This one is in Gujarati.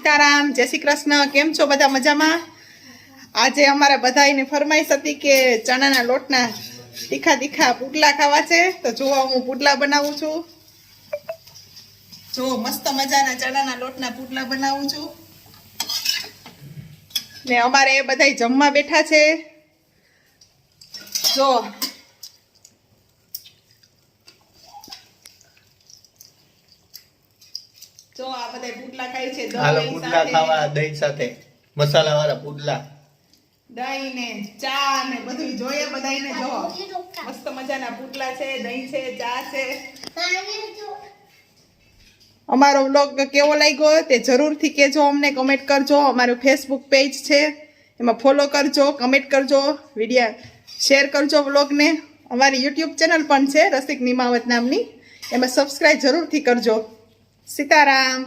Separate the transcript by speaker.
Speaker 1: સીતારામ, જય શ્રી કૃષ્ણ. કેમ છો બધા? મજામાં? આજે અમારા બધાની ફરમાઈશ હતી કે ચણાના લોટના તીખા તીખા પુડલા ખાવા છે. તો જો હું પુડલા બનાવું છું. જો મસ્ત મજાના ચણાના લોટના પુડલા બનાવું છું. ને અમારે એ બધાય જમવા બેઠા છે. જો જો આ બધા પુડલા ખાય છે.
Speaker 2: હાલો પુડલા ખાવા દહીં સાથે, મસાલા વાળા પુડલા.
Speaker 1: દહીં ને ચા ને બધું જોઈએ બધાને. જો મસ્ત મજાના પુડલા છે, દહીં છે, ચા છે. અમારો વ્લોગ કેવો લાગ્યો તે જરૂરથી કહેજો, અમને કમેન્ટ કરજો. અમારું ફેસબુક પેજ છે, એમાં ફોલો કરજો, કમેન્ટ કરજો, વિડીયો શેર કરજો વ્લોગને. અમારી યુટ્યુબ ચેનલ પણ છે રસિક નિમાવત નામની, એમાં સબસ્ક્રાઈબ જરૂરથી કરજો. સીતારામ.